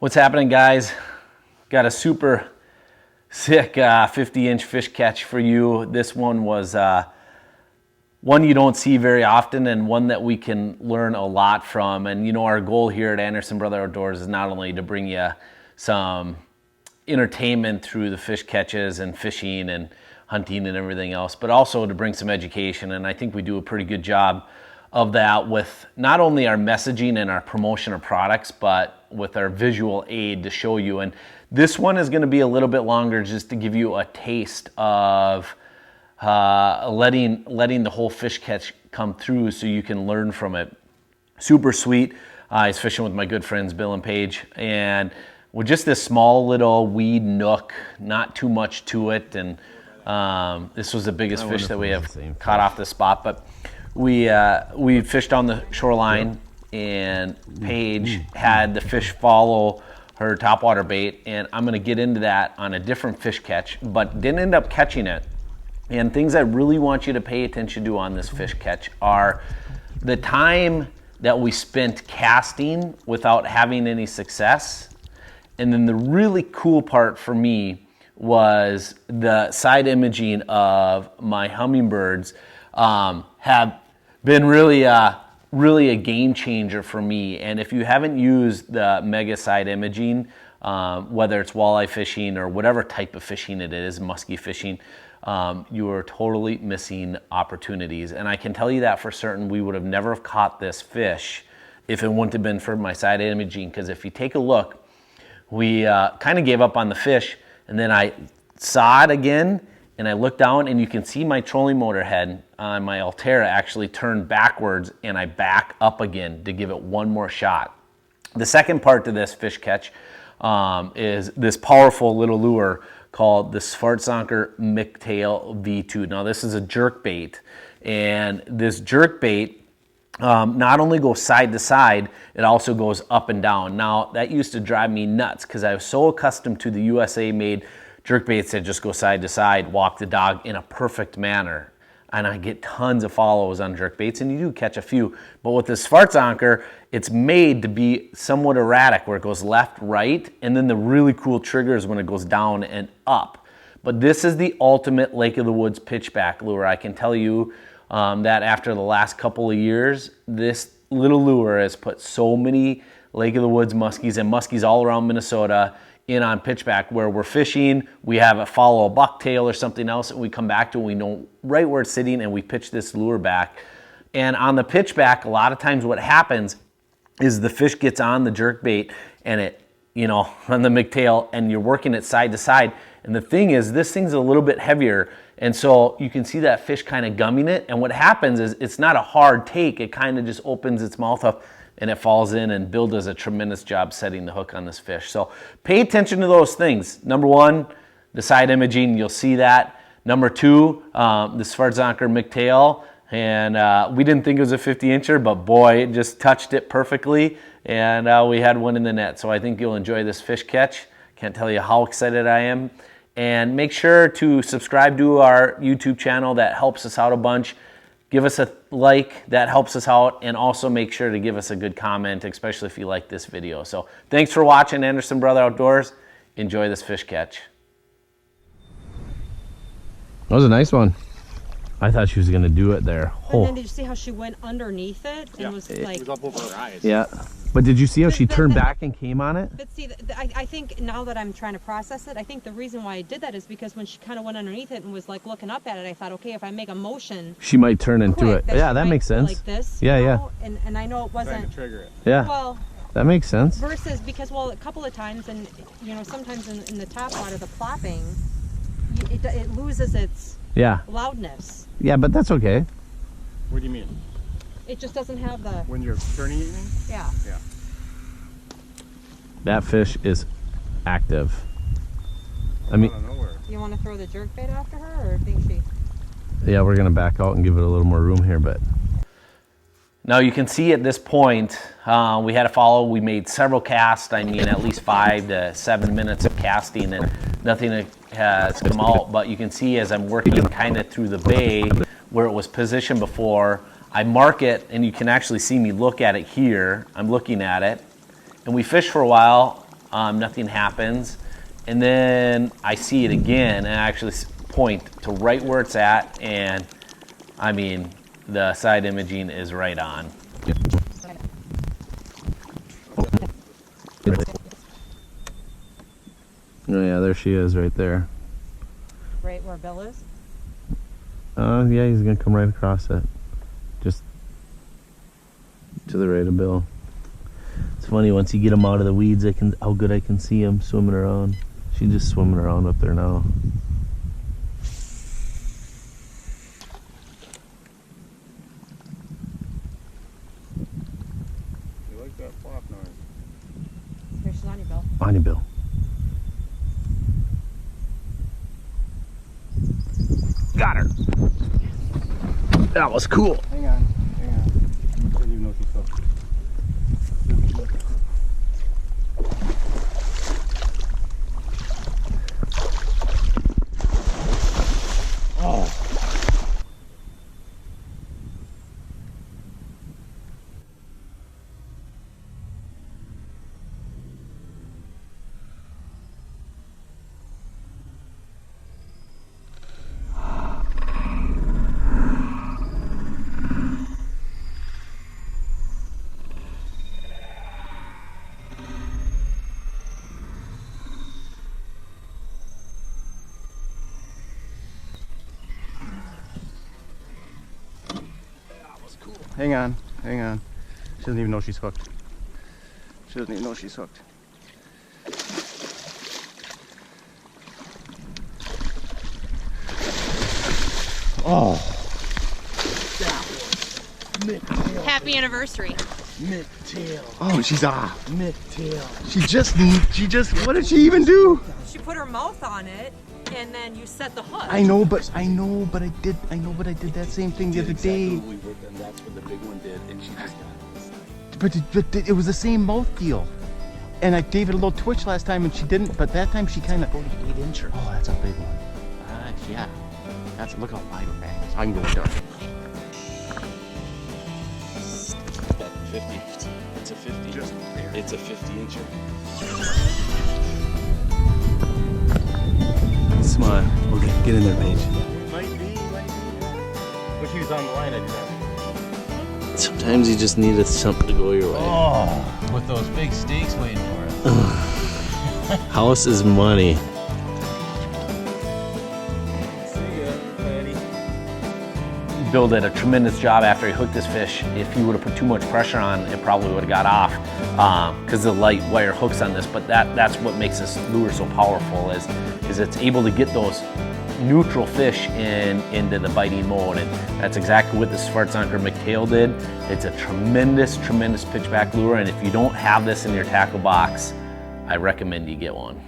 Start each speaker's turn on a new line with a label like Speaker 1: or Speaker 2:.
Speaker 1: What's happening, guys? Got a super sick 50-inch fish catch for you. This one was one you don't see very often and one that we can learn a lot from. And you know, our goal here at Andersen Brother Outdoors is not only to bring you some entertainment through the fish catches and fishing and hunting and everything else, but also to bring some education. And I think we do a pretty good job of that with not only our messaging and our promotion of products, but with our visual aid to show you. And this one is going to be a little bit longer just to give you a taste of letting the whole fish catch come through so you can learn from it. Super sweet. I was fishing with my good friends Bill and Paige, and with just this small little weed nook, not too much to it, and this was the biggest fish that we have caught off the spot. But we fished on the shoreline, and Paige had the fish follow her topwater bait, and I'm going to get into that on a different fish catch, but didn't end up catching it. And things I really want you to pay attention to on this fish catch are the time that we spent casting without having any success. And then the really cool part for me was the side imaging of my hummingbirds have been really a game changer for me. And if you haven't used the MEGA Side-Imaging, whether it's walleye fishing or whatever type of fishing it is, musky fishing, you are totally missing opportunities. And I can tell you that for certain, we would have never have caught this fish if it wouldn't have been for my side imaging. Because if you take a look, we kind of gave up on the fish, and then I saw it again, and I looked down, and you can see my trolling motor head on my Altera actually turn backwards, and I back up again to give it one more shot. The second part to this fish catch is this powerful little lure called the Svartzonker McTail V2. Now this is a jerk bait, and this jerk bait not only goes side to side, it also goes up and down. Now that used to drive me nuts because I was so accustomed to the USA made jerk baits that just go side to side, walk the dog in a perfect manner. And I get tons of follows on jerk baits, and you do catch a few. But with this Svartzonker, it's made to be somewhat erratic, where it goes left, right, and then the really cool trigger is when it goes down and up. But this is the ultimate Lake of the Woods pitchback lure. I can tell you that after the last couple of years, this little lure has put so many Lake of the Woods muskies and muskies all around Minnesota in on pitchback, where we're fishing, we have a follow a bucktail or something else, and we come back to it, we know right where it's sitting, and we pitch this lure back. And on the pitchback, a lot of times what happens is the fish gets on the jerk bait, and it, you know, on the McTail, and you're working it side to side. And the thing is, this thing's a little bit heavier, and so you can see that fish kind of gumming it, and what happens is it's not a hard take, it kind of just opens its mouth up, and it falls in, and Bill does a tremendous job setting the hook on this fish. So pay attention to those things. Number one, the side imaging, you'll see that. Number two, the Svartzonker McTail, and we didn't think it was a 50-incher, but boy, it just touched it perfectly, and we had one in the net. So I think you'll enjoy this fish catch. Can't tell you how excited I am. And make sure to subscribe to our YouTube channel. That helps us out a bunch. Give us a like, that helps us out, and also make sure to give us a good comment, especially if you like this video. So thanks for watching Andersen Brother Outdoors. Enjoy this fish catch.
Speaker 2: That was a nice one. I thought she was going to do it there.
Speaker 3: And then did you see how she went underneath it and was like... It was up over her eyes.
Speaker 2: Yeah. But did you see how she turned back and came on it?
Speaker 3: But see, I think now that I'm trying to process it, I think the reason why I did that is because when she kind of went underneath it and was like looking up at it, I thought, okay, if I make a motion,
Speaker 2: she might turn into it. Yeah, that makes sense.
Speaker 3: Like this.
Speaker 2: Yeah, yeah.
Speaker 3: And I know it wasn't...
Speaker 4: Trying to trigger it.
Speaker 2: Yeah.
Speaker 3: Well,
Speaker 2: that makes sense.
Speaker 3: Versus because, well, a couple of times, and you know, sometimes in the top water, the plopping, it loses its loudness.
Speaker 2: Yeah, but that's okay.
Speaker 4: What do you mean?
Speaker 3: It just doesn't have the...
Speaker 4: When you're turning it?
Speaker 3: Yeah.
Speaker 4: Yeah.
Speaker 2: That fish is active. I mean,
Speaker 3: You want to throw the jerk bait after her, or think she...
Speaker 2: Yeah, we're going to back out and give it a little more room here, but...
Speaker 1: Now you can see at this point, we had a follow. We made several casts. I mean, at least 5 to 7 minutes of casting, and nothing has come out. But you can see as I'm working kind of through the bay where it was positioned before, I mark it, and you can actually see me look at it here. I'm looking at it, and we fish for a while. nothing happens. And then I see it again and I actually point to right where it's at, and I mean, the side imaging is right on.
Speaker 2: Oh yeah, there she is right there.
Speaker 3: Right where Bill is?
Speaker 2: Yeah, he's gonna come right across it. Just to the right of Bill. It's funny, once you get him out of the weeds, how good I can see him swimming around. She's just swimming around up there now.
Speaker 4: You like that flop noise?
Speaker 3: Here, she's on you, Bill.
Speaker 2: On you, Bill. Got her. That was cool.
Speaker 4: Hang on. Didn't even know she fell. Hang on. She doesn't even know she's hooked. She doesn't even know she's hooked. Oh.
Speaker 3: Happy anniversary.
Speaker 1: McTail.
Speaker 4: Oh, she's off.
Speaker 1: McTail.
Speaker 4: She just, what did she even do?
Speaker 3: She put her mouth on it, and then you set the hook.
Speaker 4: I know, but I did that same thing the other day.
Speaker 1: And that's what the big one did, and she just got
Speaker 4: But it was the same mouth deal. And I gave it a little twitch last time and she didn't, but that time she kind of...
Speaker 1: 48 incher.
Speaker 4: Oh, that's a big one. Yeah. Look how wide her bag is. I can go with her.
Speaker 1: That 50. It's a 50.
Speaker 4: Just there.
Speaker 1: It's a 50 incher.
Speaker 2: Smile. Okay, get in there, Paige.
Speaker 4: Might be. When she was on the line, I did that.
Speaker 2: Sometimes you just need something to go your way.
Speaker 5: Oh, with those big steaks waiting for us.
Speaker 2: House is money.
Speaker 1: Bill did a tremendous job after he hooked this fish. If he would have put too much pressure on, it probably would have got off because of the light wire hooks on this. But that's what makes this lure so powerful is it's able to get those neutral fish into the biting mode, and that's exactly what the Svartzonker McTail did. It's a tremendous pitchback lure, and if you don't have this in your tackle box, I recommend you get one.